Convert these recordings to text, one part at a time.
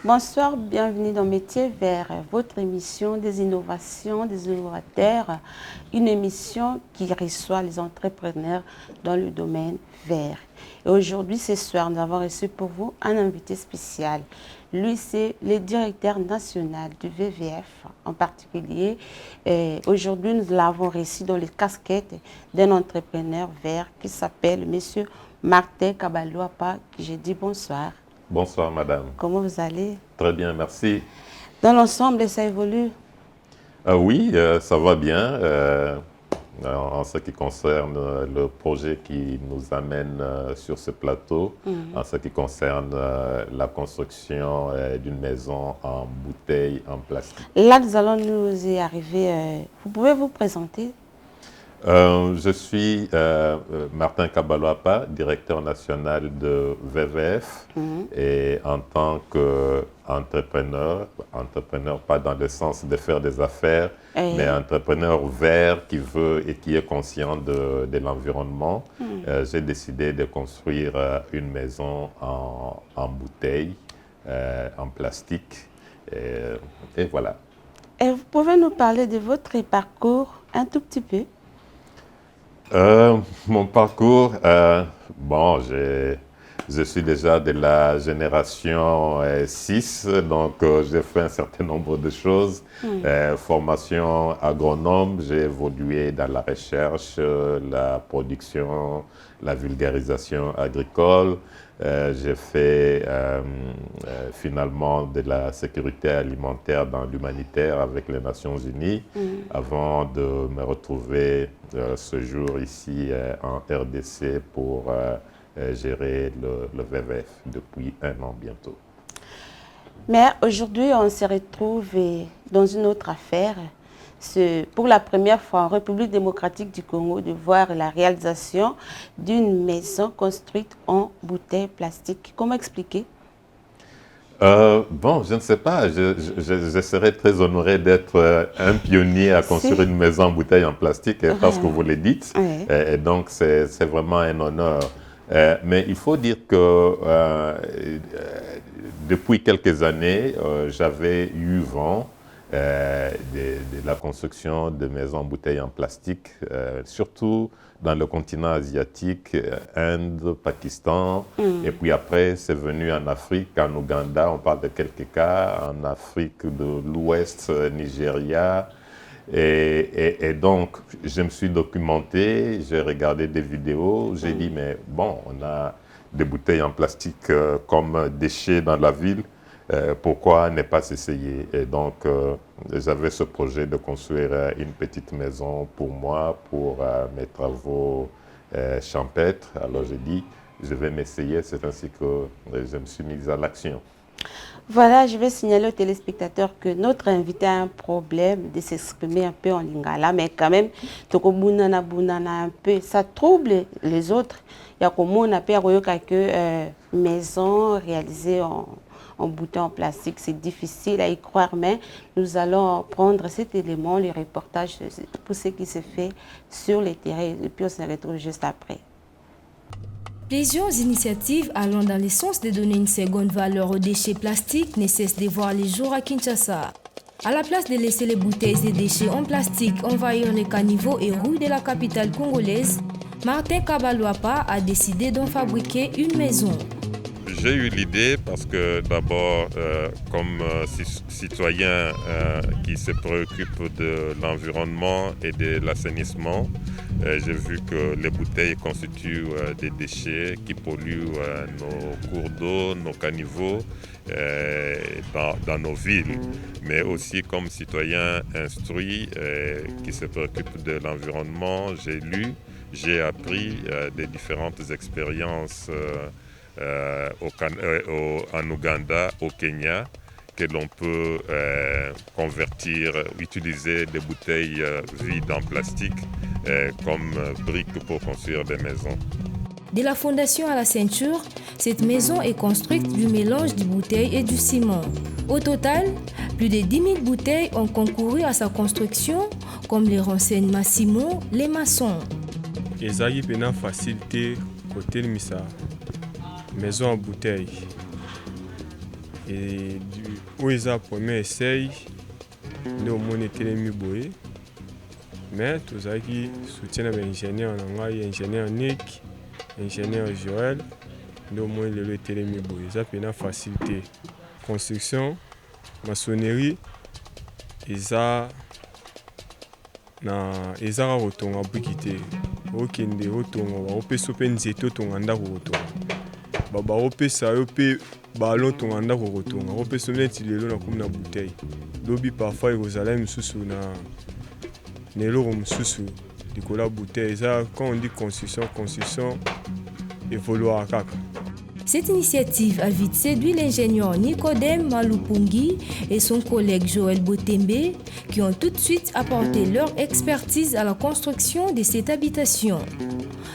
Bonsoir, bienvenue dans Métier Vert, votre émission des innovations, des innovateurs, une émission qui reçoit les entrepreneurs dans le domaine vert. Et aujourd'hui, ce soir, nous avons reçu pour vous un invité spécial. Lui, c'est le directeur national du VVF en particulier. Aujourd'hui, nous l'avons reçu dans les casquettes d'un entrepreneur vert qui s'appelle M. Martin Kabaloapa, qui je dis bonsoir. Bonsoir, madame. Comment vous allez? Très bien, merci. Dans l'ensemble, ça évolue? Oui, ça va bien. En ce qui concerne le projet qui nous amène sur ce plateau, en ce qui concerne la construction d'une maison en bouteille en plastique. Là, nous allons nous y arriver. Vous pouvez vous présenter? Je suis Martin Kabaloapa, directeur national de VVF, et en tant qu'entrepreneur, entrepreneur pas dans le sens de faire des affaires, mais entrepreneur vert qui veut et qui est conscient de l'environnement, j'ai décidé de construire une maison en bouteille, en plastique, et voilà. Et vous pouvez nous parler de votre parcours un tout petit peu? Mon parcours, bon, je suis déjà de la génération 6, donc j'ai fait un certain nombre de choses. Formation agronome, j'ai évolué dans la recherche, la production, la vulgarisation agricole. J'ai fait finalement de la sécurité alimentaire dans l'humanitaire avec les Nations Unies avant de me retrouver ce jour ici en RDC pour gérer le VVF depuis 1 an bientôt. Mais aujourd'hui, on se retrouve dans une autre affaire. C'est pour la première fois en République démocratique du Congo de voir la réalisation d'une maison construite en bouteille plastique. Comment expliquer? Bon, je ne sais pas. Je serais très honoré d'être un pionnier à construire une maison en bouteille en plastique, parce que vous le dites. Et donc, c'est vraiment un honneur. Mais il faut dire que depuis quelques années, j'avais eu vent de la construction de maisons en bouteille en plastique, surtout dans le continent asiatique, Inde, Pakistan, et puis après c'est venu en Afrique, en Ouganda, on parle de quelques cas, en Afrique de l'Ouest, Nigeria, et donc je me suis documenté, j'ai regardé des vidéos, j'ai dit mais bon, on a des bouteilles en plastique comme déchets dans la ville, pourquoi ne pas s'essayer? Et donc, j'avais ce projet de construire une petite maison pour moi, pour mes travaux champêtres. Alors, j'ai dit, je vais m'essayer. C'est ainsi que je me suis mise à l'action. Voilà, je vais signaler aux téléspectateurs que notre invité a un problème de s'exprimer un peu en lingala, mais quand même, un peu, ça trouble les autres. Il y a comme on appelle que maison réalisée en bouteille en plastique, c'est difficile à y croire, mais nous allons prendre cet élément, les reportages, pour ce qui se fait sur les terrains, et puis on se retrouve juste après. Plusieurs initiatives allant dans le sens de donner une seconde valeur aux déchets plastiques ne cessent de voir les jours à Kinshasa. À la place de laisser les bouteilles et déchets en plastique envahir les caniveaux et rues de la capitale congolaise, Martin Kabaloapa a décidé d'en fabriquer une maison. J'ai eu l'idée parce que d'abord, comme citoyen qui se préoccupe de l'environnement et de l'assainissement, j'ai vu que les bouteilles constituent des déchets qui polluent nos cours d'eau, nos caniveaux dans nos villes. Mais aussi comme citoyen instruit qui se préoccupe de l'environnement, j'ai lu, j'ai appris des différentes expériences en Ouganda, au Kenya, que l'on peut convertir, utiliser des bouteilles vides en plastique comme briques pour construire des maisons. De la fondation à la ceinture, cette maison est construite du mélange de bouteilles et du ciment. Au total, plus de 10 000 bouteilles ont concouru à sa construction, comme les renseigne Massimo, les maçons. Ezali pena facilité côté Missa. Maison en bouteille. Et où ils ont premier essai, nous avons été mis boé. Mais tout ça qui soutient l'ingénieur ingénieur Nick, ingénieur Joël, nous avons été mis boé. Ça fait une facilité. Construction, maçonnerie, ils ont retourné à Bukite. Okende otonga ope sope nzeto tonga ndako kotonga ba ope sa ope ballon tonga ndako kotonga ope soneti lelo na comme na bouteille lobi parfois ekozala misusu na neloko misusu likola bouteille ça quand on dit construction évoluera kaka. Cette initiative a vite séduit l'ingénieur Nicodème Malupungi et son collègue Joël Botembe qui ont tout de suite apporté leur expertise à la construction de cette habitation.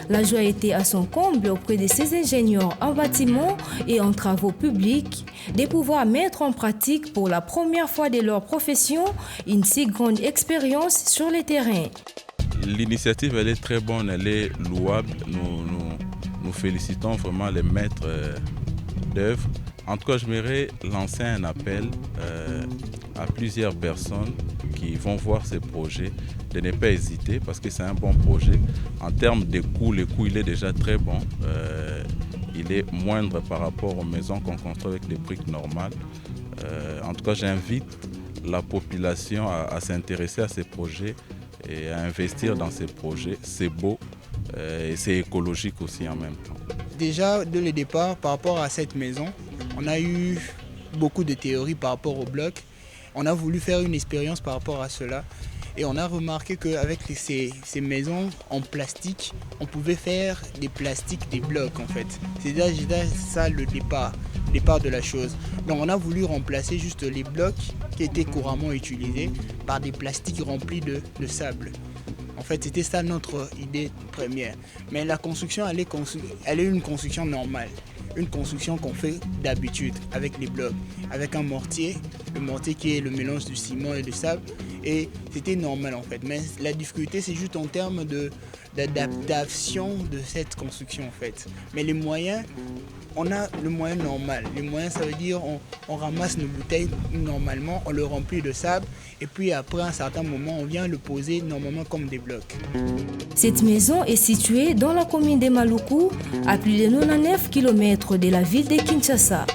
La joie était à son comble auprès de ces ingénieurs en bâtiment et en travaux publics de pouvoir mettre en pratique pour la première fois de leur profession une si grande expérience sur le terrain. L'initiative elle est très bonne, elle est louable. Nous félicitons vraiment les maîtres d'œuvre. En tout cas, je voudrais lancer un appel à plusieurs personnes qui vont voir ces projets de ne pas hésiter parce que c'est un bon projet. En termes de coûts, le coût il est déjà très bon. Il est moindre par rapport aux maisons qu'on construit avec des briques normales. En tout cas, j'invite la population à s'intéresser à ces projets et à investir dans ces projets. C'est beau. Et c'est écologique aussi en même temps. Déjà, dès le départ, par rapport à cette maison, on a eu beaucoup de théories par rapport au bloc. On a voulu faire une expérience par rapport à cela. Et on a remarqué qu'avec ces maisons en plastique, on pouvait faire des plastiques, des blocs en fait. C'est déjà ça le départ de la chose. Donc on a voulu remplacer juste les blocs qui étaient couramment utilisés par des plastiques remplis de sable. En fait, c'était ça notre idée première. Mais la construction, elle est une construction normale. Une construction qu'on fait d'habitude avec les blocs, avec un mortier, le mortier qui est le mélange du ciment et du sable. Et c'était normal en fait. Mais la difficulté, c'est juste en termes d'adaptation de cette construction en fait. Mais les moyens, on a le moyen normal. Les moyens, ça veut dire on ramasse nos bouteilles normalement, on le remplit de sable et puis après, à un certain moment, on vient le poser normalement comme des blocs. Cette maison est située dans la commune de Maluku, à plus de 99 km de la ville de Kinshasa.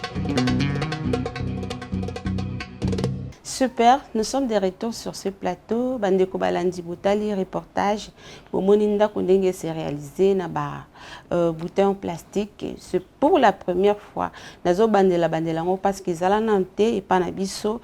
Super, nous sommes de retour sur ce plateau. Bandeko Balandi Boutali, reportage. Moninda Kondenge s'est réalisé na bouteille en plastique. C'est pour la première fois. Nazo bandela parce qu'ils allaient nanté et panabiso.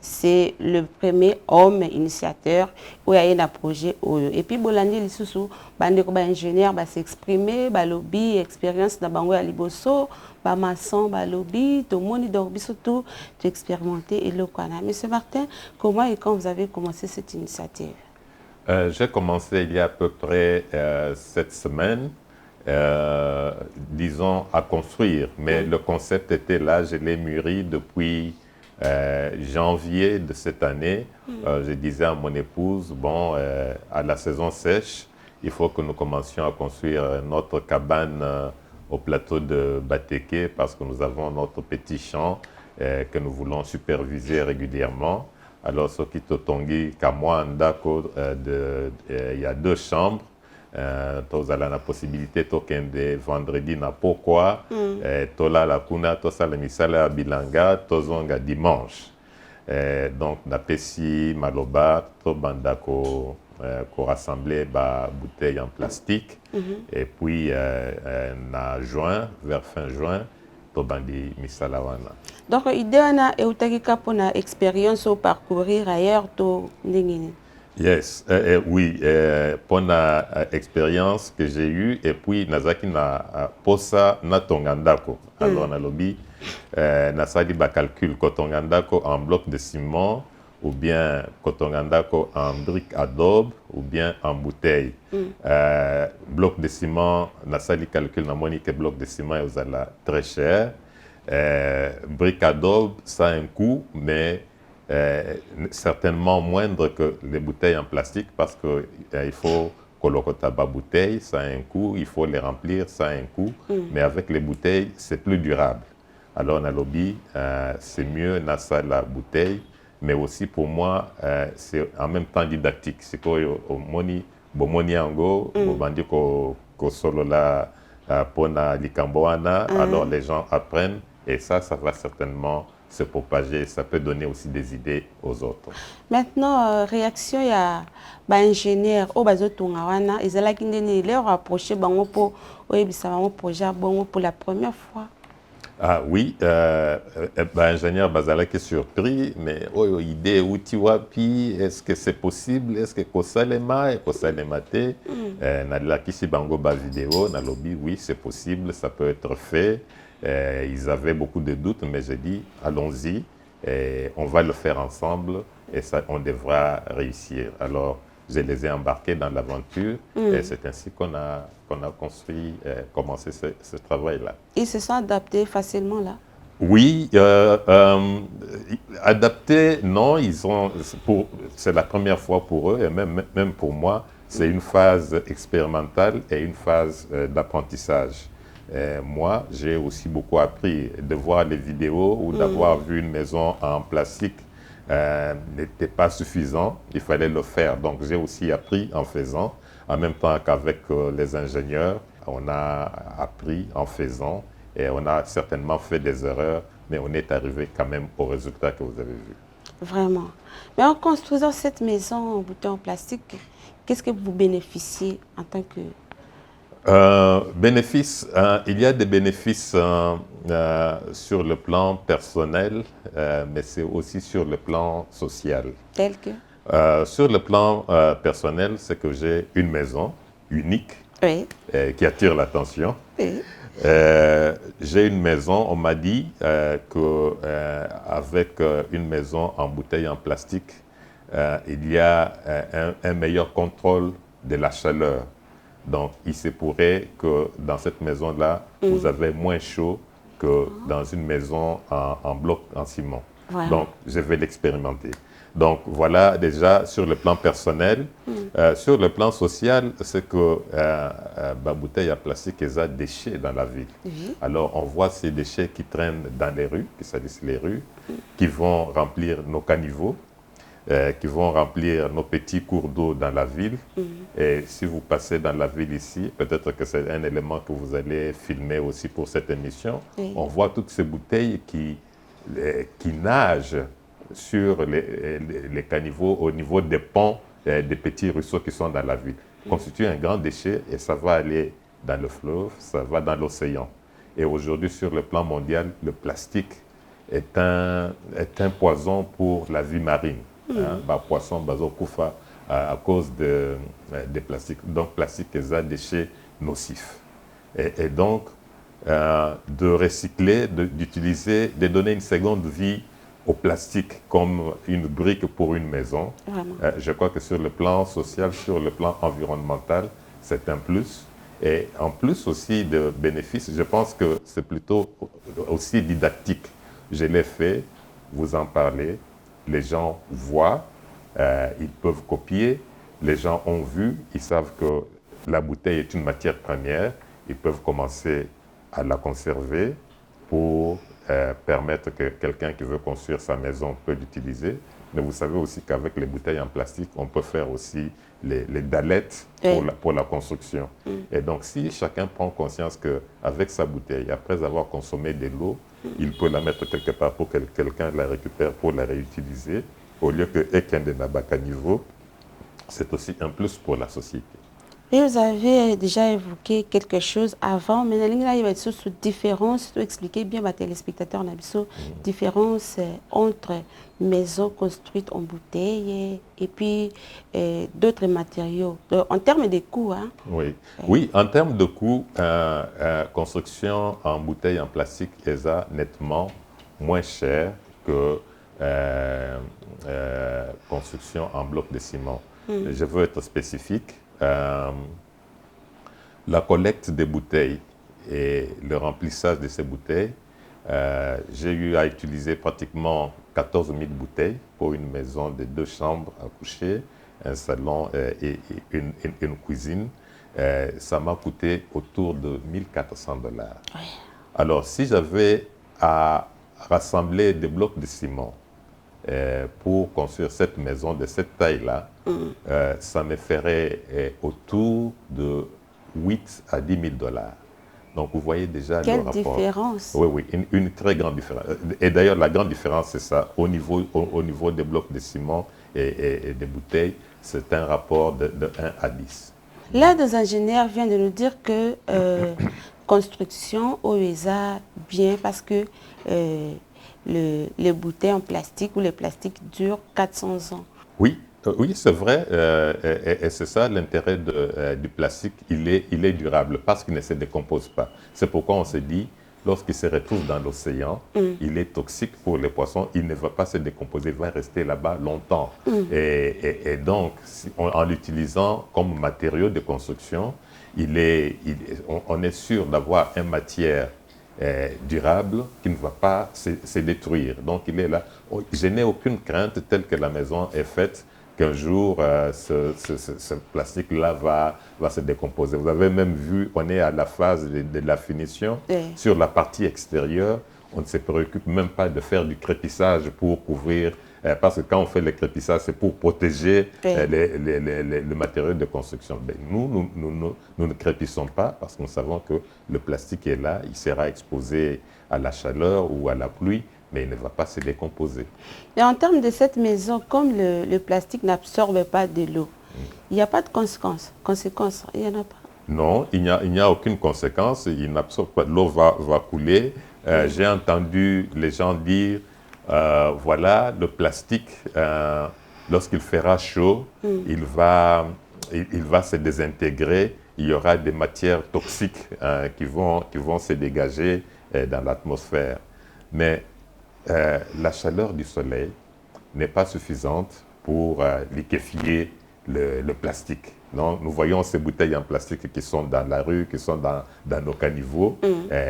C'est le premier homme initiateur où il y a un projet. Et puis, Bolandi Lissousou, bandeko ba ingénieur ba s'exprimer, ba lobby, expérience na bango ya liboso, ba maçon, ba lobby, tout le monde donc surtout tu expérimenter et le kana. Monsieur Martin, comment et quand vous avez commencé cette initiative? J'ai commencé il y a à peu près 7 semaines, disons, à construire. Mais le concept était là, je l'ai mûri depuis janvier de cette année. Je disais à mon épouse, bon, à la saison sèche, il faut que nous commencions à construire notre cabane au plateau de Bateke parce que nous avons notre petit champ que nous voulons superviser régulièrement. Alors, ce qui totongi, qu'à moi, il y a 2 chambres. Vous avez la possibilité de vendredi na pourquoi tola la kuna tosa la misala bilanga tozonga dimanche donc na pesi maloba to bandako ko rassembler ba bouteilles en plastique et puis na juin vers fin juin to bandi misala wana. Donc idée na eutakika pona expérience au parcourir ailleurs to ndingini. Yes, oui, pour la expérience que j'ai eue, et puis nazaki na posa na tongandako. Alors na lobby, nasali ba calcul kotongandako en bloc de ciment ou bien kotongandako en brique adobe ou bien en bouteille. Bloc de ciment, nasali calcul na moni que bloc de ciment est très cher. Brique adobe, ça a un coût, mais certainement moindre que les bouteilles en plastique parce qu'il faut colocoter la bouteille, ça a un coût, il faut les remplir, ça a un coût, mais avec les bouteilles, c'est plus durable. Alors, dans le lobby, c'est mieux dans la bouteille, mais aussi pour moi, c'est en même temps didactique. C'est quoi, au moni ango, au bandi ko solo la pona likamboana, alors les gens apprennent et ça va certainement se propager. Ça peut donner aussi des idées aux autres. Maintenant, réaction, il y a des ingénieurs, ils ont leur approché pour projet pour la première fois. Ah oui, ingénieur Bazala qui est surpris, mais idée où tu vois, puis est-ce que c'est possible, est-ce que Kosalema et Kosalemate, la kisi bango ba vidéo, na lobby, oui c'est possible, ça peut être fait. Ils avaient beaucoup de doutes, mais j'ai dit allons-y, on va le faire ensemble et ça, on devra réussir. Alors je les ai embarqués dans l'aventure et c'est ainsi qu'on a construit, commencé ce travail-là. Ils se sont adaptés facilement là? Oui, adaptés, non, c'est la première fois pour eux et même pour moi, c'est une phase expérimentale et une phase d'apprentissage. Moi, j'ai aussi beaucoup appris de voir les vidéos ou d'avoir vu une maison en plastique. N'était pas suffisant, il fallait le faire. Donc j'ai aussi appris en faisant, en même temps qu'avec les ingénieurs, on a appris en faisant et on a certainement fait des erreurs, mais on est arrivé quand même au résultat que vous avez vu. Vraiment. Mais en construisant cette maison en bouteille en plastique, qu'est-ce que vous bénéficiez en tant que... Bénéfices, il y a des bénéfices sur le plan personnel, mais c'est aussi sur le plan social. Tel que? Sur le plan personnel, c'est que j'ai une maison unique qui attire l'attention. Oui. J'ai une maison, on m'a dit qu'avec une maison en bouteille en plastique, il y a un meilleur contrôle de la chaleur. Donc, il se pourrait que dans cette maison-là, vous avez moins chaud que dans une maison en bloc en ciment. Voilà. Donc, je vais l'expérimenter. Donc, voilà déjà sur le plan personnel. Sur le plan social, c'est que la bouteille à plastique, elle a des déchets dans la ville. Alors, on voit ces déchets qui traînent dans les rues, qui salissent les rues, qui vont remplir nos caniveaux, qui vont remplir nos petits cours d'eau dans la ville. Et si vous passez dans la ville ici, peut-être que c'est un élément que vous allez filmer aussi pour cette émission, on voit toutes ces bouteilles qui nagent sur les caniveaux au niveau des ponts, des petits ruisseaux qui sont dans la ville. Constitue un grand déchet et ça va aller dans le fleuve, ça va dans l'océan. Et aujourd'hui, sur le plan mondial, le plastique est un poison pour la vie marine. Poisson, bazo koufa à cause des plastiques. Donc, plastique est un déchet nocif. Et donc, de recycler, d'utiliser, de donner une seconde vie au plastique comme une brique pour une maison. Je crois que sur le plan social, sur le plan environnemental, c'est un plus. Et en plus aussi de bénéfices, je pense que c'est plutôt aussi didactique. Je l'ai fait, vous en parlez, les gens voient, ils peuvent copier, les gens ont vu, ils savent que la bouteille est une matière première, ils peuvent commencer à la conserver pour permettre que quelqu'un qui veut construire sa maison peut l'utiliser. Mais vous savez aussi qu'avec les bouteilles en plastique, on peut faire aussi les dallettes pour la construction. Et donc, si chacun prend conscience qu'avec sa bouteille, après avoir consommé de l'eau, il peut la mettre quelque part pour que quelqu'un la récupère pour la réutiliser, au lieu que quelqu'un de Nabaka niveau, c'est aussi un plus pour la société. Et vous avez déjà évoqué quelque chose avant, mais il y a une différence, tu expliquer bien à téléspectateurs, la différence entre maisons construites en bouteille et puis d'autres matériaux, en termes de coûts. Hein? Oui, en termes de coûts, construction en bouteille en plastique est nettement moins cher que construction en bloc de ciment. Je veux être spécifique. La collecte des bouteilles et le remplissage de ces bouteilles, j'ai eu à utiliser pratiquement 14 000 bouteilles pour une maison de 2 chambres à coucher, un salon et une cuisine. Ça m'a coûté autour de $1 400. Alors, si j'avais à rassembler des blocs de ciment pour construire cette maison de cette taille-là, ça me ferait autour de 8 à 10 000 $. Donc vous voyez déjà le rapport. Quelle différence! Oui, une très grande différence. Et d'ailleurs, la grande différence, c'est ça. Au niveau des blocs de ciment et des bouteilles, c'est un rapport de 1 à 10. L'un des ingénieurs vient de nous dire que construction OESA bien parce que les bouteilles en plastique ou les plastiques durent 400 ans. Oui, oui, c'est vrai. Et c'est ça l'intérêt du plastique. Il est durable parce qu'il ne se décompose pas. C'est pourquoi on se dit, lorsqu'il se retrouve dans l'océan, il est toxique pour les poissons. Il ne va pas se décomposer, il va rester là-bas longtemps. Et donc, en l'utilisant comme matériau de construction, on est sûr d'avoir une matière durable qui ne va pas se détruire. Donc, il est là. Je n'ai aucune crainte telle que la maison est faite qu'un jour, ce plastique-là va se décomposer. Vous avez même vu, on est à la phase de la finition. Sur la partie extérieure, on ne se préoccupe même pas de faire du crépissage pour couvrir, parce que quand on fait le crépissage, c'est pour protéger le matériau de construction. Ben, nous ne crépissons pas parce que nous savons que le plastique est là, il sera exposé à la chaleur ou à la pluie, mais il ne va pas se décomposer. Et en termes de cette maison, comme le plastique n'absorbe pas de l'eau, il n'y a pas de conséquences. Il n'y en a pas. Non, il n'y a aucune conséquence. Il n'absorbe pas. L'eau va couler. J'ai entendu les gens dire, voilà, le plastique, lorsqu'il fera chaud, il va se désintégrer. Il y aura des matières toxiques qui vont se dégager dans l'atmosphère. Mais la chaleur du soleil n'est pas suffisante pour liquéfier le plastique. Non, nous voyons ces bouteilles en plastique qui sont dans la rue, qui sont dans nos caniveaux.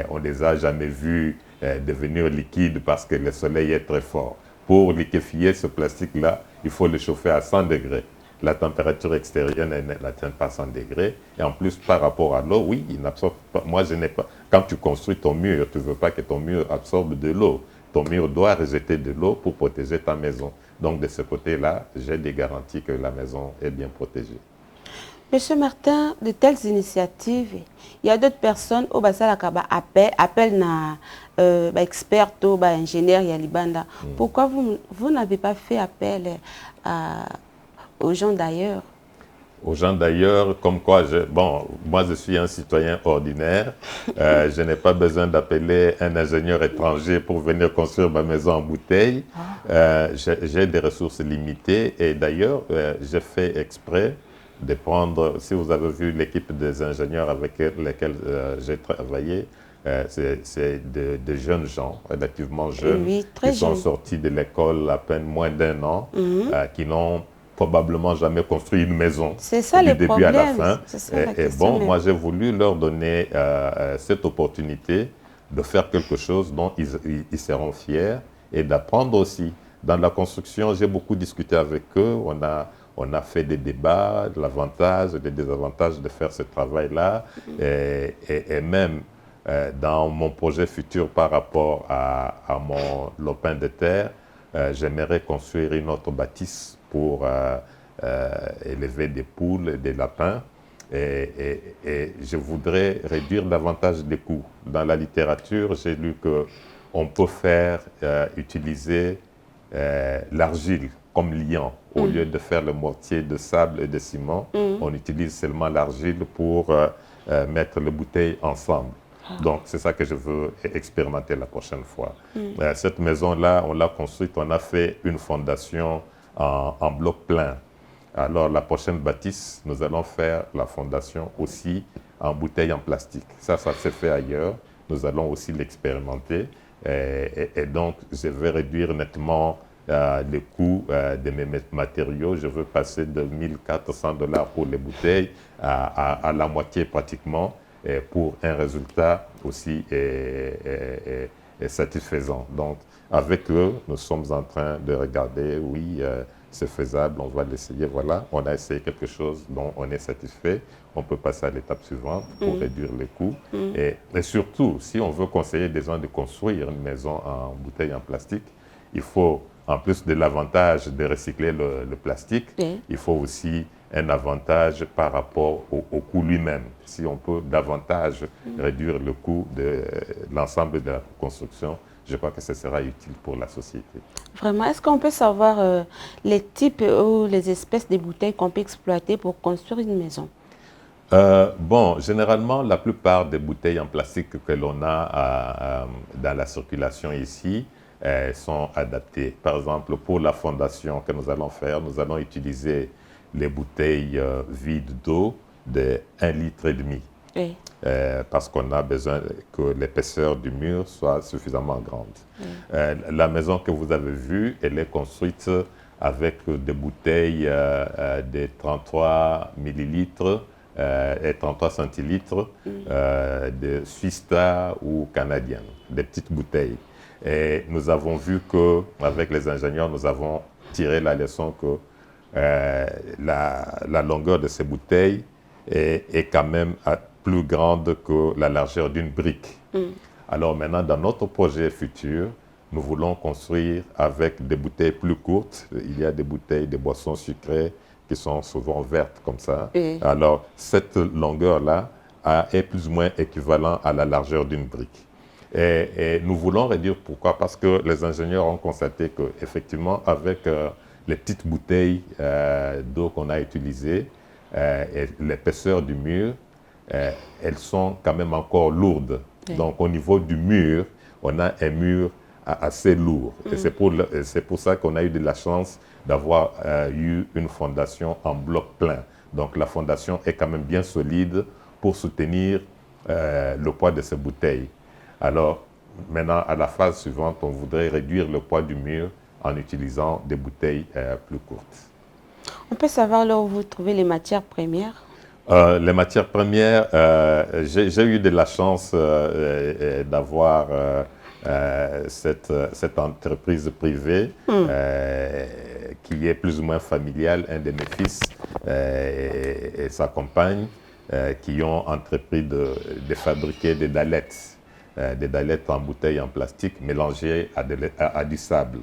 On ne les a jamais vues devenir liquides parce que le soleil est très fort. Pour liquéfier ce plastique-là, il faut le chauffer à 100 degrés. La température extérieure n'atteint pas 100 degrés. Et en plus, par rapport à l'eau, oui, il n'absorbe pas. Moi, je n'ai pas. Quand tu construis ton mur, tu ne veux pas que ton mur absorbe de l'eau. Ton mur doit rejeter de l'eau pour protéger ta maison. Donc, de ce côté-là, j'ai des garanties que la maison est bien protégée. Monsieur Martin, de telles initiatives, il y a d'autres personnes au Basala Kaba appellent experts, ingénieurs, Yalibanda. Pourquoi vous n'avez pas fait appel aux gens d'ailleurs? Aux gens d'ailleurs, comme quoi, moi je suis un citoyen ordinaire, je n'ai pas besoin d'appeler un ingénieur étranger pour venir construire ma maison en bouteille. J'ai des ressources limitées et d'ailleurs, j'ai fait exprès de prendre, si vous avez vu l'équipe des ingénieurs avec lesquels j'ai travaillé, c'est de jeunes gens, relativement jeunes, qui sont sortis de l'école à peine moins d'1 an, qui n'ont probablement jamais construit une maison. C'est ça du début problème. à la fin. Et bon, moi j'ai voulu leur donner cette opportunité de faire quelque chose dont ils seront fiers et d'apprendre aussi. Dans la construction, j'ai beaucoup discuté avec eux. On a fait des débats, l'avantage et les désavantages de faire ce travail-là. Et même dans mon projet futur par rapport à mon lopin de terre, j'aimerais construire une autre bâtisse pour élever des poules et des lapins. Et je voudrais réduire davantage les coûts. Dans la littérature, j'ai lu qu'on peut utiliser l'argile comme liant. Au lieu de faire le mortier de sable et de ciment, on utilise seulement l'argile pour mettre les bouteilles ensemble. Donc, c'est ça que je veux expérimenter la prochaine fois. Cette maison-là, on l'a construite, on a fait une fondation en bloc plein. Alors, la prochaine bâtisse, nous allons faire la fondation aussi en bouteille en plastique. Ça s'est fait ailleurs. Nous allons aussi l'expérimenter. Et donc, je vais réduire nettement le coût de mes matériaux. Je veux passer de 1 400 $ pour les bouteilles à la moitié pratiquement, pour un résultat aussi satisfaisant. Donc, avec eux, nous sommes en train de regarder, oui, c'est faisable, on va l'essayer, voilà, on a essayé quelque chose dont on est satisfait, on peut passer à l'étape suivante pour réduire les coûts. Et surtout, si on veut conseiller des gens de construire une maison en bouteille en plastique, il faut, en plus de l'avantage de recycler le plastique, il faut aussi un avantage par rapport au coût lui-même. Si on peut davantage réduire le coût de l'ensemble de la construction, je crois que ce sera utile pour la société. Vraiment, est-ce qu'on peut savoir les types ou les espèces de bouteilles qu'on peut exploiter pour construire une maison? Bon, généralement, la plupart des bouteilles en plastique que l'on a dans la circulation ici sont adaptées. Par exemple, pour la fondation que nous allons faire, nous allons utiliser les bouteilles vides d'eau de 1,5 litre. Oui. Parce qu'on a besoin que l'épaisseur du mur soit suffisamment grande. La maison que vous avez vue, elle est construite avec des bouteilles de 33 millilitres et 33 centilitres de Swista ou canadienne, des petites bouteilles. Et nous avons vu qu'avec les ingénieurs, nous avons tiré la leçon que la longueur de ces bouteilles est quand même plus grande que la largeur d'une brique. Alors maintenant, dans notre projet futur, nous voulons construire avec des bouteilles plus courtes. Il y a des bouteilles de boissons sucrées qui sont souvent vertes comme ça. Alors, cette longueur-là est plus ou moins équivalente à la largeur d'une brique. Et nous voulons réduire, pourquoi? Parce que les ingénieurs ont constaté qu'effectivement, avec les petites bouteilles d'eau qu'on a utilisées et l'épaisseur du mur, elles sont quand même encore lourdes. Donc, au niveau du mur, on a un mur assez lourd. Et c'est pour ça qu'on a eu de la chance d'avoir eu une fondation en bloc plein. Donc, la fondation est quand même bien solide pour soutenir le poids de ces bouteilles. Alors, maintenant, à la phase suivante, on voudrait réduire le poids du mur en utilisant des bouteilles plus courtes. On peut savoir là où vous trouvez les matières premières? Les matières premières, j'ai eu de la chance d'avoir cette entreprise privée qui est plus ou moins familiale, un de mes fils et sa compagne, qui ont entrepris de fabriquer des dallettes en bouteilles en plastique mélangées à du sable.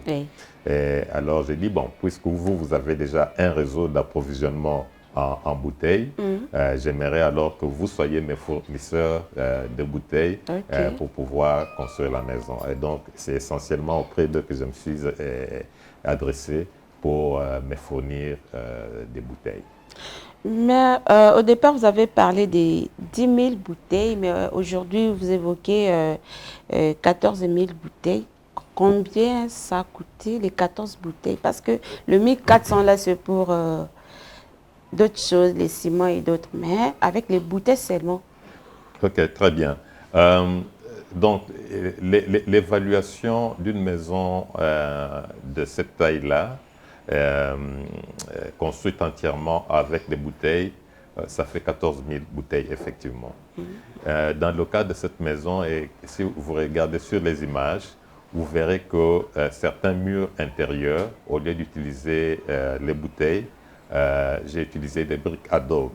Et alors j'ai dit, bon, puisque vous avez déjà un réseau d'approvisionnement en bouteilles, j'aimerais alors que vous soyez mes fournisseurs de bouteilles pour pouvoir construire la maison. Et donc, c'est essentiellement auprès d'eux que je me suis adressé pour me fournir des bouteilles. Mais au départ, vous avez parlé des 10 000 bouteilles, mais aujourd'hui, vous évoquez 14 000 bouteilles. Combien ça a coûté, les 14 bouteilles? Parce que le 1400, là, c'est pour d'autres choses, les ciments et d'autres, mais avec les bouteilles seulement. Ok, très bien. Donc, l'évaluation d'une maison de cette taille-là, construite entièrement avec des bouteilles, ça fait 14 000 bouteilles, effectivement. Dans le cas de cette maison, et si vous regardez sur les images, vous verrez que certains murs intérieurs, au lieu d'utiliser les bouteilles, j'ai utilisé des briques adobe.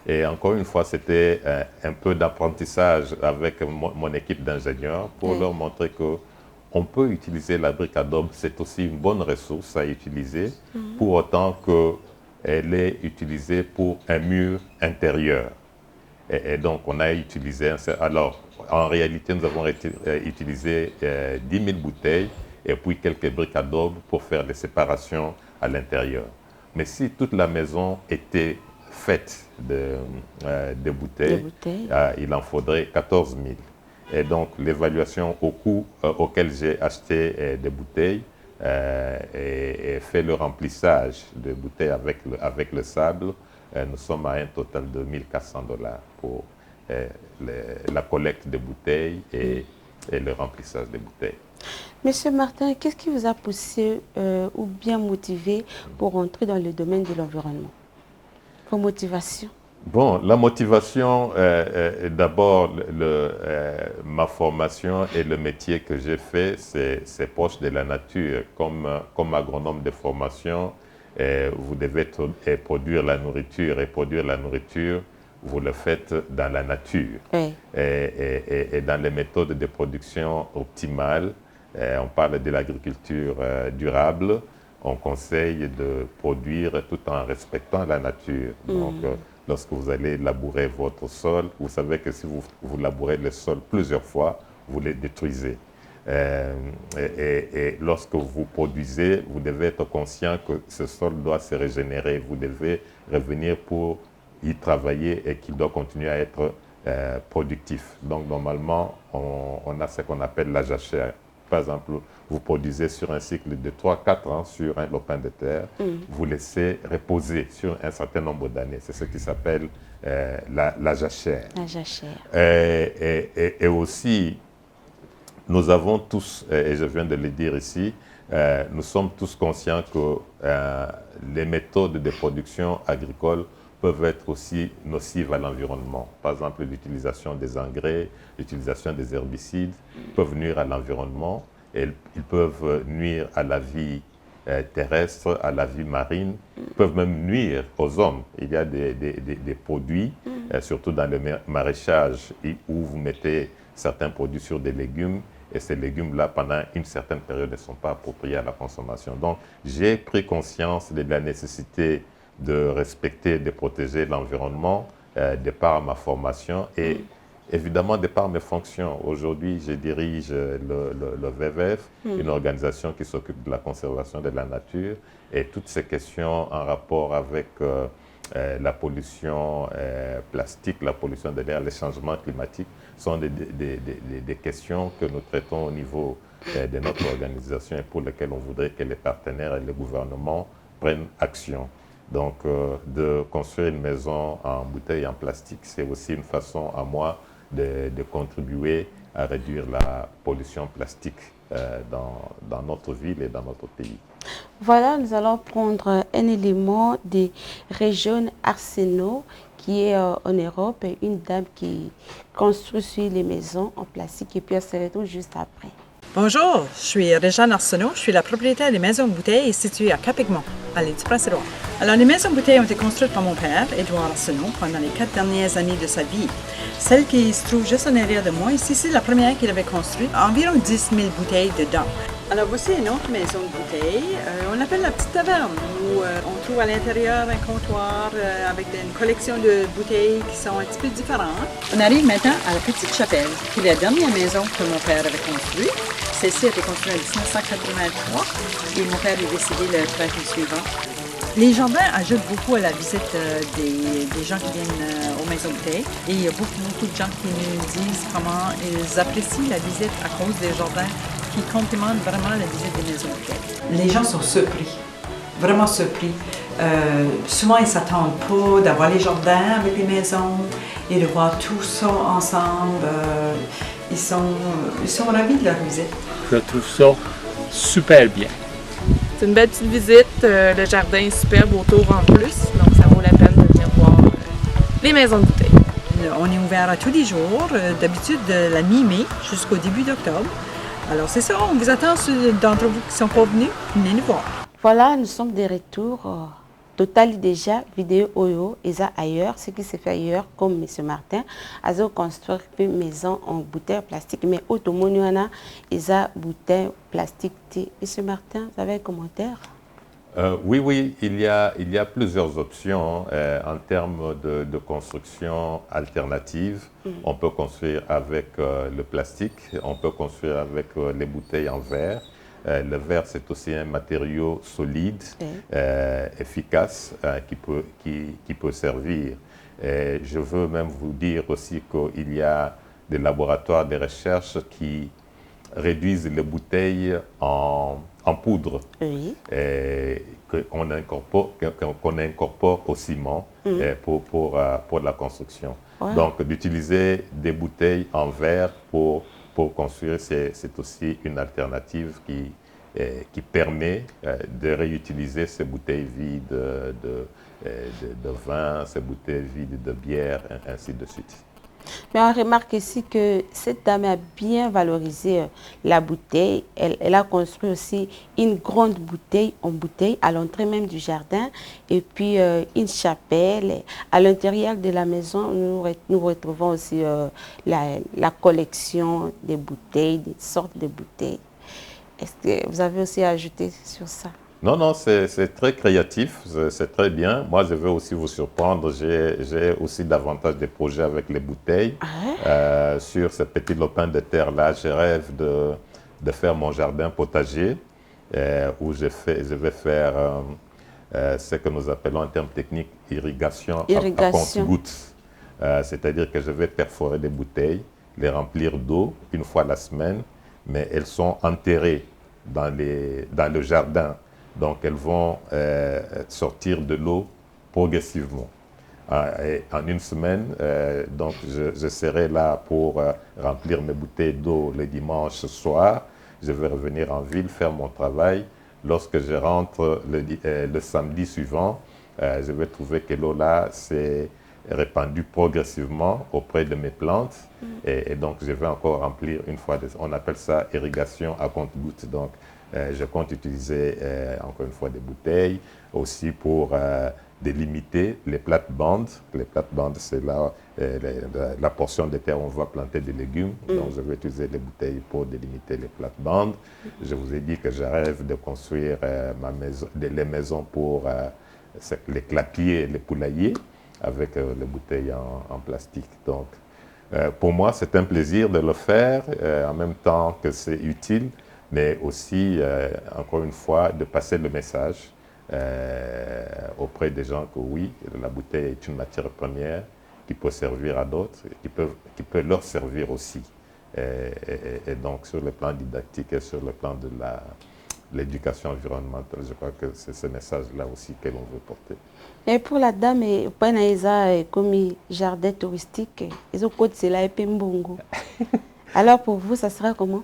Et encore une fois, c'était un peu d'apprentissage avec mon équipe d'ingénieurs pour leur montrer qu'on peut utiliser la brique adobe. C'est aussi une bonne ressource à utiliser, pour autant qu'elle est utilisée pour un mur intérieur. Et donc, on a utilisé... Alors, en réalité, nous avons utilisé 10 000 bouteilles et puis quelques briques adobe pour faire les séparations à l'intérieur. Mais si toute la maison était faite de bouteilles, il en faudrait 14 000. Et donc, l'évaluation au coût auquel j'ai acheté des bouteilles et fait le remplissage de bouteilles avec le sable, nous sommes à un total de $1 400 pour la collecte des bouteilles et le remplissage des bouteilles. Monsieur Martin, qu'est-ce qui vous a poussé ou bien motivé pour entrer dans le domaine de l'environnement? Vos motivations? Bon, la motivation, d'abord, ma formation et le métier que j'ai fait, c'est proche de la nature. Comme agronome de formation, vous devez produire la nourriture. Et produire la nourriture, vous le faites dans la nature. Oui. Et dans les méthodes de production optimales, on parle de l'agriculture durable, on conseille de produire tout en respectant la nature. Donc, lorsque vous allez labourer votre sol, vous savez que si vous labourez le sol plusieurs fois, vous le détruisez. Et lorsque vous produisez, vous devez être conscient que ce sol doit se régénérer. Vous devez revenir pour y travailler et qu'il doit continuer à être productif. Donc, normalement, on a ce qu'on appelle la jachère. Par exemple, vous produisez sur un cycle de 3-4 ans sur un lopin de terre, vous laissez reposer sur un certain nombre d'années. C'est ce qui s'appelle la jachère. La jachère. Et aussi, nous avons tous, et je viens de le dire ici, nous sommes tous conscients que les méthodes de production agricole peuvent être aussi nocives à l'environnement. Par exemple, l'utilisation des engrais, l'utilisation des herbicides peuvent nuire à l'environnement et ils peuvent nuire à la vie terrestre, à la vie marine, peuvent même nuire aux hommes. Il y a des produits, surtout dans le maraîchage, où vous mettez certains produits sur des légumes et ces légumes-là, pendant une certaine période, ne sont pas appropriés à la consommation. Donc, j'ai pris conscience de la nécessité de respecter, de protéger l'environnement de par ma formation et évidemment de par mes fonctions. Aujourd'hui, je dirige le WWF, une organisation qui s'occupe de la conservation de la nature et toutes ces questions en rapport avec la pollution plastique, la pollution de l'air, les changements climatiques sont des questions que nous traitons au niveau de notre organisation et pour lesquelles on voudrait que les partenaires et le gouvernement prennent action. Donc, de construire une maison en bouteille en plastique, c'est aussi une façon à moi de contribuer à réduire la pollution plastique dans notre ville et dans notre pays. Voilà, nous allons prendre un élément des régions Arsenault qui est en Europe, et une dame qui construit les maisons en plastique et puis elle se retrouve juste après. Bonjour, je suis Réjeanne Arsenault, je suis la propriétaire des maisons bouteilles situées à Cap-Aigmont, à l'île du Prince-Édouard. Alors, les maisons bouteilles ont été construites par mon père, Édouard Arsenault, pendant les 4 dernières années de sa vie. Celle qui se trouve juste en arrière de moi, ici, c'est la première qu'il avait construite, environ 10 000 bouteilles dedans. Alors, voici une autre maison de bouteilles, on l'appelle la petite taverne, où on trouve à l'intérieur un comptoir avec une collection de bouteilles qui sont un petit peu différentes. On arrive maintenant à la petite chapelle, qui est la dernière maison que mon père avait construite. Celle-ci a été construite en 1983 et mon père est décédé le printemps suivant. Les jardins ajoutent beaucoup à la visite des gens qui viennent aux maisons bouteilles. Et il y a beaucoup de gens qui nous disent comment ils apprécient la visite à cause des jardins qui complémentent vraiment la visite des maisons bouteilles. Les gens sont surpris, vraiment surpris. Souvent, ils ne s'attendent pas d'avoir les jardins avec les maisons et de voir tout ça ensemble. Ils sont ravis de leur visite. Je trouve ça super bien. C'est une belle petite visite, le jardin est superbe autour en plus, donc ça vaut la peine de venir voir les maisons de bouteilles. On est ouvert à tous les jours, d'habitude de la mi-mai jusqu'au début d'octobre. Alors c'est ça, on vous attend ceux d'entre vous qui ne sont pas venus, venez nous voir. Voilà, nous sommes de retour. Total déjà vidéo oyo et ça ailleurs, ce qui se fait ailleurs comme M. Martin a construit une maison en bouteille plastique mais automonuana et ça bouteille plastique. M. Martin, vous avez un commentaire? Oui, il y a plusieurs options en termes de construction alternative. On peut construire avec le plastique, on peut construire avec les bouteilles en verre. Le verre, c'est aussi un matériau solide, efficace, qui peut servir. Et je veux même vous dire aussi qu'il y a des laboratoires de recherche qui réduisent les bouteilles en poudre, qu'on incorpore au ciment pour la construction. Ouais. Donc, d'utiliser des bouteilles en verre pour construire, c'est aussi une alternative qui permet de réutiliser ces bouteilles vides de vin, ces bouteilles vides de bière, ainsi de suite. Mais on remarque ici que cette dame a bien valorisé la bouteille. Elle a construit aussi une grande bouteille en bouteille à l'entrée même du jardin et puis une chapelle. À l'intérieur de la maison, nous retrouvons aussi la collection des bouteilles, des sortes de bouteilles. Est-ce que vous avez aussi ajouté sur ça? Non, non, c'est très créatif, c'est très bien. Moi, je veux aussi vous surprendre. J'ai aussi davantage de projets avec les bouteilles. Sur ces petits lopins de terre-là, je rêve de faire mon jardin potager où je vais faire ce que nous appelons en termes techniques irrigation. À compte-gouttes. C'est-à-dire que je vais perforer des bouteilles, les remplir d'eau une fois la semaine, mais elles sont enterrées dans le jardin. Donc, elles vont sortir de l'eau progressivement. Et en une semaine, donc je serai là pour remplir mes bouteilles d'eau le dimanche soir. Je vais revenir en ville, faire mon travail. Lorsque je rentre le samedi suivant, je vais trouver que l'eau là s'est répandue progressivement auprès de mes plantes. Et donc, je vais encore remplir une fois. On appelle ça irrigation à compte-gouttes. Donc, je compte utiliser encore une fois des bouteilles aussi pour délimiter les plates-bandes. Les plates-bandes, c'est là la portion de terre où on va planter des légumes. Donc, je vais utiliser les bouteilles pour délimiter les plates-bandes. Je vous ai dit que je rêve de construire les maisons pour les clapiers, les poulaillers, avec les bouteilles en plastique. Donc, pour moi, c'est un plaisir de le faire, en même temps que c'est utile, mais aussi, encore une fois, de passer le message auprès des gens que oui, la bouteille est une matière première qui peut servir à d'autres, qui peut leur servir aussi. Et donc, sur le plan didactique et sur le plan de l'éducation environnementale, je crois que c'est ce message-là aussi que l'on veut porter. Et pour la dame, comme jardin touristique, ils ont c'est là et Pembongo. Alors pour vous, ça sera comment?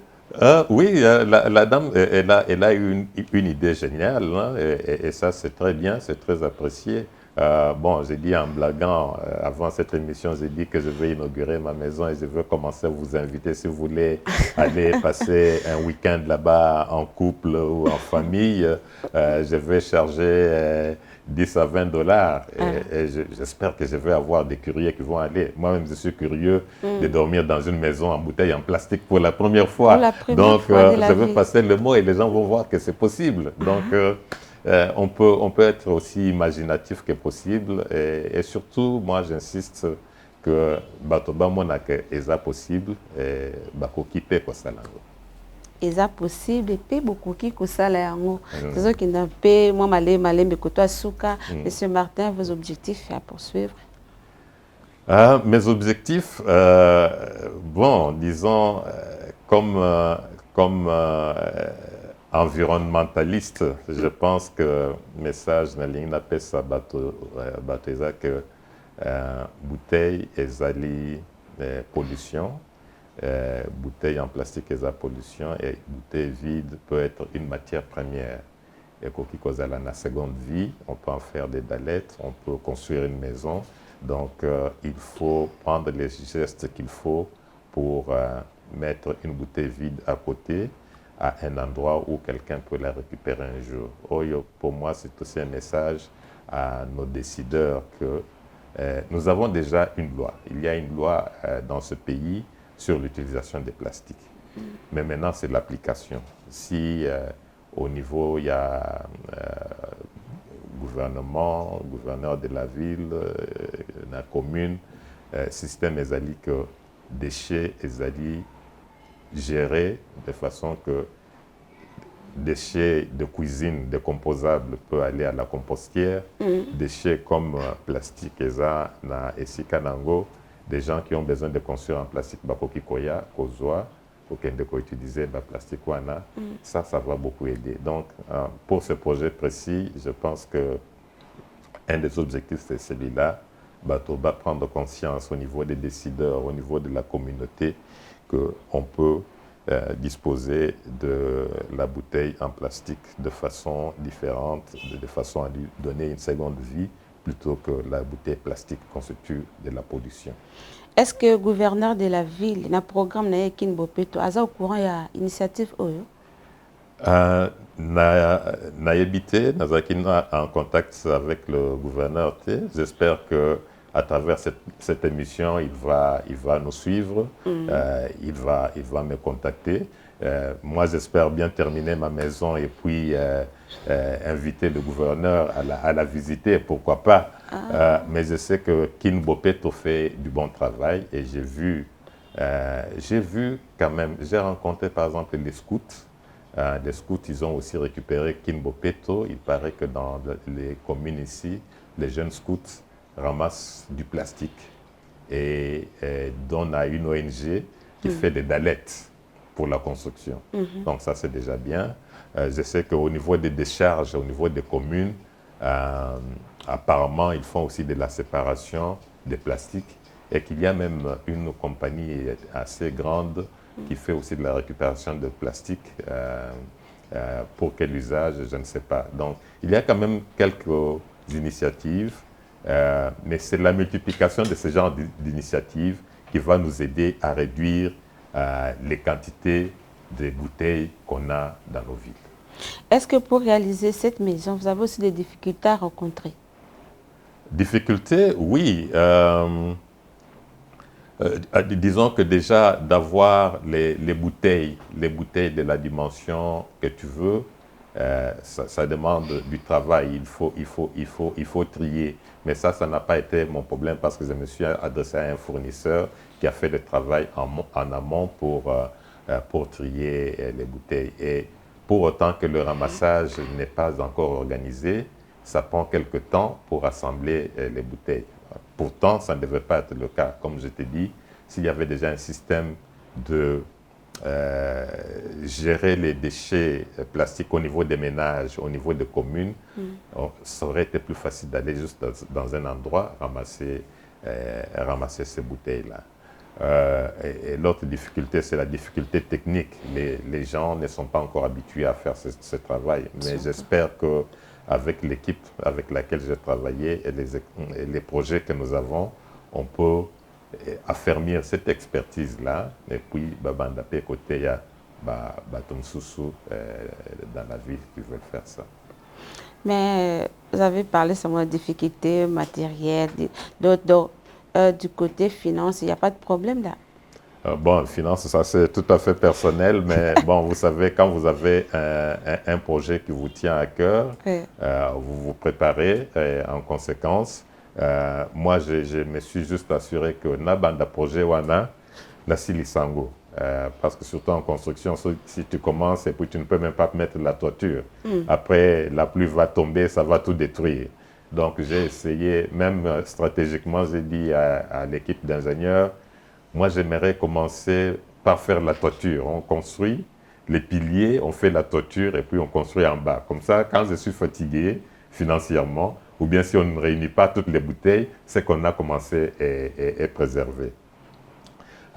Oui, la dame, elle a eu une idée géniale, hein, et ça c'est très bien, c'est très apprécié. Bon, j'ai dit en blaguant, avant cette émission, j'ai dit que je vais inaugurer ma maison et je veux commencer à vous inviter si vous voulez aller passer un week-end là-bas en couple ou en famille. Je vais charger 10 à 20 dollars et j'espère que je vais avoir des curieux qui vont aller. Moi-même, je suis curieux de dormir dans une maison en bouteille en plastique pour la première fois. Donc, je vais passer le mot et les gens vont voir que c'est possible. Donc, on peut être aussi imaginatif que possible et surtout, moi, j'insiste que Batoba Monake est possible et Bakoki peut quoi ça là. Eza possible et puis beaucoup qui kosala yango. C'est ça qui n'a pas moi malé mais que toi souka. Monsieur Martin, vos objectifs à poursuivre? Mes objectifs, bon, disons comme environnementaliste, je pense que le message na ligne appelle ça bateau que bouteille ezali pollution. Bouteille en plastique et la pollution et bouteille vide peut être une matière première. Et qui cause la seconde vie, on peut en faire des dallettes, on peut construire une maison. Donc il faut prendre les gestes qu'il faut pour mettre une bouteille vide à côté à un endroit où quelqu'un peut la récupérer un jour. Pour moi, c'est aussi un message à nos décideurs que nous avons déjà une loi. Il y a une loi dans ce pays sur l'utilisation des plastiques. Mais maintenant, c'est l'application. Si au niveau, il y a gouverneur de la ville, la commune, système ezali que déchets ezali gérés de façon que déchets de cuisine décomposables peuvent aller à la compostière, déchets comme plastique eza na esika nango, des gens qui ont besoin de construire en plastique, bakoki koya, kozwa, kokende ko utiliser le plastique wana, ça va beaucoup aider. Donc, pour ce projet précis, je pense que un des objectifs, c'est celui-là, va prendre conscience au niveau des décideurs, au niveau de la communauté, qu'on peut disposer de la bouteille en plastique de façon différente, de façon à lui donner une seconde vie plutôt que la bouteille plastique constitue de la pollution. Est-ce que le gouverneur de la ville, dans le programme Nayekin Bopeto, est au courant de l'initiative Oyo? Nayebité, Nazakina en contact avec le gouverneur. J'espère que à travers cette émission, il va nous suivre, il va me contacter. Moi, j'espère bien terminer ma maison et puis inviter le gouverneur à la visiter, pourquoi pas. Mais je sais que Kin Bopeto fait du bon travail et j'ai vu quand même, j'ai rencontré par exemple les scouts. Les scouts, ils ont aussi récupéré Kin Bopeto. Il paraît que dans les communes ici, les jeunes scouts ramassent du plastique et donnent à une ONG qui fait des dallettes pour la construction. Donc ça, c'est déjà bien. Je sais qu'au niveau des décharges, au niveau des communes, apparemment, ils font aussi de la séparation des plastiques et qu'il y a même une compagnie assez grande qui fait aussi de la récupération de plastique. Pour quel usage, je ne sais pas. Donc, il y a quand même quelques initiatives, mais c'est la multiplication de ce genre d'initiatives qui va nous aider à réduire les quantités de bouteilles qu'on a dans nos villes. Est-ce que pour réaliser cette maison, vous avez aussi des difficultés à rencontrer? Difficultés, oui. Disons que déjà d'avoir les bouteilles de la dimension que tu veux, ça demande du travail, il faut trier. Mais ça n'a pas été mon problème parce que je me suis adressé à un fournisseur qui a fait le travail en amont pour trier les bouteilles. Et pour autant que le ramassage n'est pas encore organisé, ça prend quelque temps pour rassembler les bouteilles. Pourtant, ça ne devait pas être le cas. Comme je t'ai dit, s'il y avait déjà un système de gérer les déchets plastiques au niveau des ménages, au niveau des communes, ça aurait été plus facile d'aller juste dans un endroit ramasser ces bouteilles-là. Et l'autre difficulté, c'est la difficulté technique. Les gens ne sont pas encore habitués à faire ce travail. Mais j'espère que avec l'équipe avec laquelle j'ai travaillé et les projets que nous avons, on peut affermir cette expertise-là. Et puis, Babandapé, côté, il y a Batomsousou dans la ville qui veulent faire ça. Mais vous avez parlé seulement de difficultés matérielles, du côté finance, il n'y a pas de problème là? Bon, finance, ça c'est tout à fait personnel, mais bon, vous savez, quand vous avez un projet qui vous tient à cœur, vous vous préparez en conséquence. Moi, je me suis juste assuré que Nabanda projet Wana, Nassi Lisango. Parce que surtout en construction, si tu commences et puis tu ne peux même pas mettre la toiture, après la pluie va tomber, ça va tout détruire. Donc j'ai essayé, même stratégiquement, j'ai dit à l'équipe d'ingénieurs, moi, j'aimerais commencer par faire la toiture. On construit les piliers, on fait la toiture et puis on construit en bas. Comme ça, quand je suis fatigué financièrement, ou bien si on ne réunit pas toutes les bouteilles, c'est qu'on a commencé et préservé.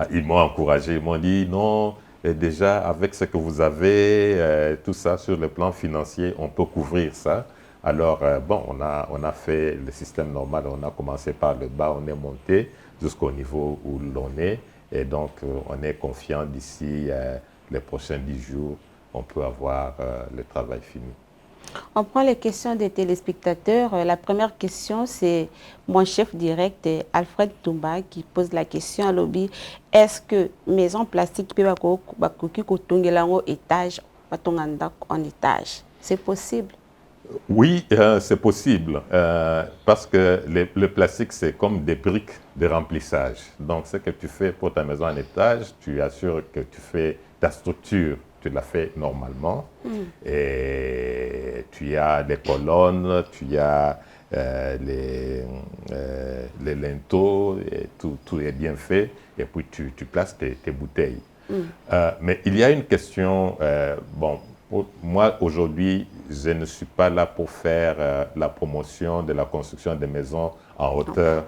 Ils m'ont encouragé, ils m'ont dit non, déjà avec ce que vous avez, tout ça sur le plan financier, on peut couvrir ça. Alors, bon, on a fait le système normal, on a commencé par le bas, on est monté jusqu'au niveau où l'on est. Et donc, on est confiant d'ici les prochains 10 jours, on peut avoir le travail fini. On prend les questions des téléspectateurs. La première question, c'est mon chef direct, Alfred Toumba, qui pose la question à Lobby. Est-ce que maison plastique peut être étage en étage? C'est possible? Oui, c'est possible, parce que le plastique, c'est comme des briques de remplissage. Donc, ce que tu fais pour ta maison en étage, tu assures que tu fais ta structure, tu la fais normalement. Et tu as les colonnes, tu as les linteaux, et tout est bien fait. Et puis, tu places tes bouteilles. Mais il y a une question, bon, moi, aujourd'hui, je ne suis pas là pour faire la promotion de la construction des maisons en hauteur,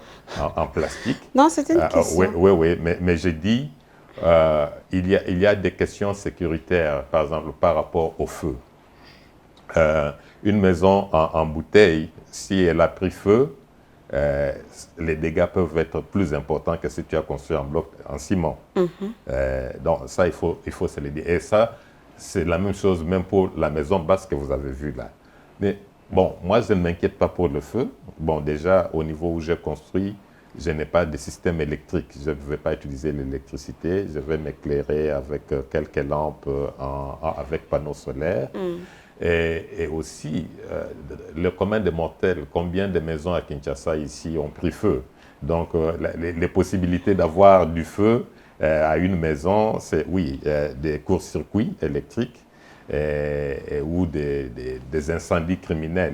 en plastique. Non, c'est une question. Oui, mais je dis, il y a des questions sécuritaires, par exemple, par rapport au feu. Une maison en bouteille, si elle a pris feu, les dégâts peuvent être plus importants que si tu as construit en bloc en ciment. Donc ça, il faut se le dire. Et ça, c'est la même chose même pour la maison basse que vous avez vue là. Mais bon, moi, je ne m'inquiète pas pour le feu. Bon, déjà, au niveau où j'ai construit, je n'ai pas de système électrique. Je ne vais pas utiliser l'électricité. Je vais m'éclairer avec quelques lampes avec panneaux solaires. Et aussi, le commun des mortels, combien de maisons à Kinshasa ici ont pris feu? Donc, les possibilités d'avoir du feu à une maison, c'est oui, des courts-circuits électriques ou des incendies criminels.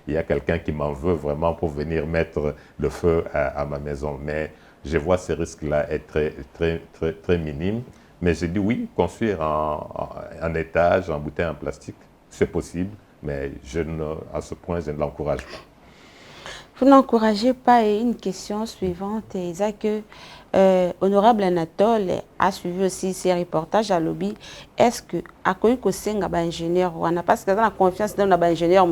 Il y a quelqu'un qui m'en veut vraiment pour venir mettre le feu à ma maison. Mais je vois ces risques-là être très minimes. Mais j'ai dit oui, construire en étage, en bouteille en plastique, c'est possible, mais à ce point, je ne l'encourage pas. Vous n'encouragez pas, et une question suivante, c'est que Honorable Anatole a suivi aussi ces reportages à Lobby. Est-ce que, à quoi que c'est un ingénieur, on a pas la confiance dans un ingénieur,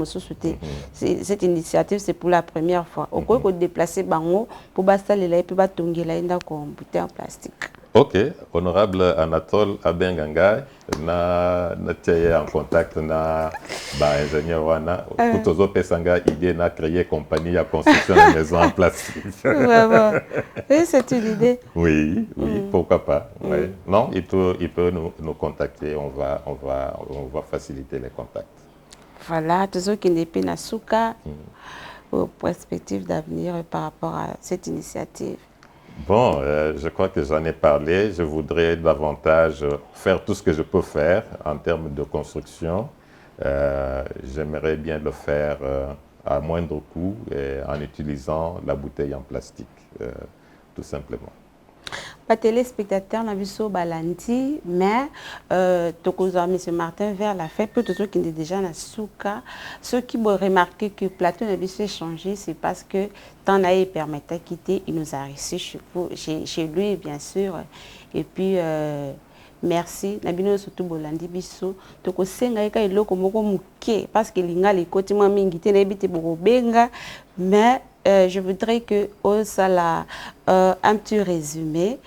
cette initiative, c'est pour la première fois. Au quoi que déplacer Bango pour bastaller là et puis batonguer là en bouteille en plastique. Ok, honorable Anatole Abenganga, na tiye en contact na ingénieur wana, tout aux autres pesanga idée na créer compagnie à construction de maisons en plastique. Vraiment. Oui, c'est une idée. Oui, pourquoi pas. Ouais. Non, il peut nous contacter, on va faciliter les contacts. Voilà, tous ceux qui n'est pas na souka, aux perspectives d'avenir par rapport à cette initiative. Bon, je crois que j'en ai parlé. Je voudrais davantage faire tout ce que je peux faire en termes de construction. J'aimerais bien le faire à moindre coût et en utilisant la bouteille en plastique, tout simplement. Pas téléspectateur, on a vu ça balandi, mais M. Martin vers la fin, pour tous ceux qui sont déjà dans Souka, ceux qui vont remarquer que le plateau n'a pas changé, c'est parce que tant qu'il permettait de quitter, il nous a reçus chez lui, bien sûr. Et puis, merci. Nabino surtout bolandi biso. Toko senga eka iloko moko muke parce que linga les côtés moi mingi te nebite boko benga, mais je voudrais que ça la un petit résumé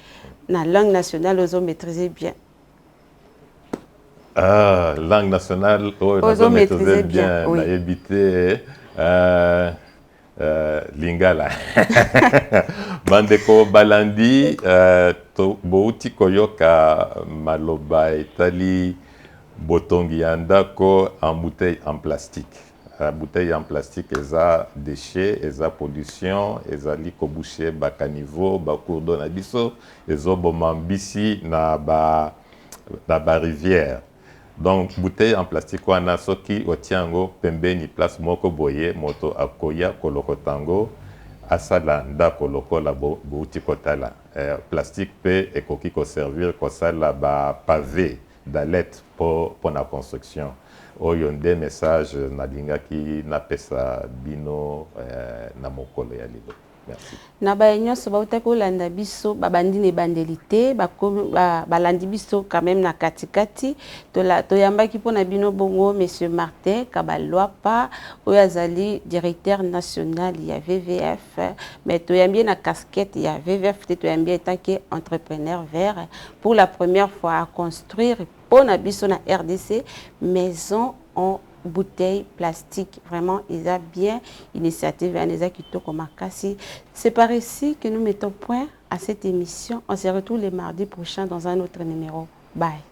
la langue nationale aux maîtriser bien. Ah, langue nationale aux maîtriser bien. Oui. Éviter lingala. Bandeko balandi to bouti koyoka maloba etali botongi yandako en bouteille en plastique. Bouteille en plastique, eza déchets, eza pollution, eza liko boucher bakaniveau, bakourdo na biso, ezo bomambisi na ba rivière. Donc bouteille en plastique wana soki otiango pembeni place moko boye moto akoya kolokotango asala ndako lokola bouti kotala. Plastique pe ekoki ko servir ko sala ba pavé d'alette pour la construction. Oyo nde message nalingaki napesa bino na mokolo ya lelo. Merci. Na ba nyonso bauta ko landa biso babandi ne bandelité balandi biso quand même na katikati to yambaki pona bino bongo monsieur Martin Kabaloapa oyo azali directeur national ya VVF, mais to yambie na casquette ya VVF to yambie étant que entrepreneur vert pour la première fois à construire pour biso na RDC maison en bouteille plastique. Vraiment, ils ont bien initiative. C'est par ici que nous mettons point à cette émission. On se retrouve les mardis prochains dans un autre numéro. Bye.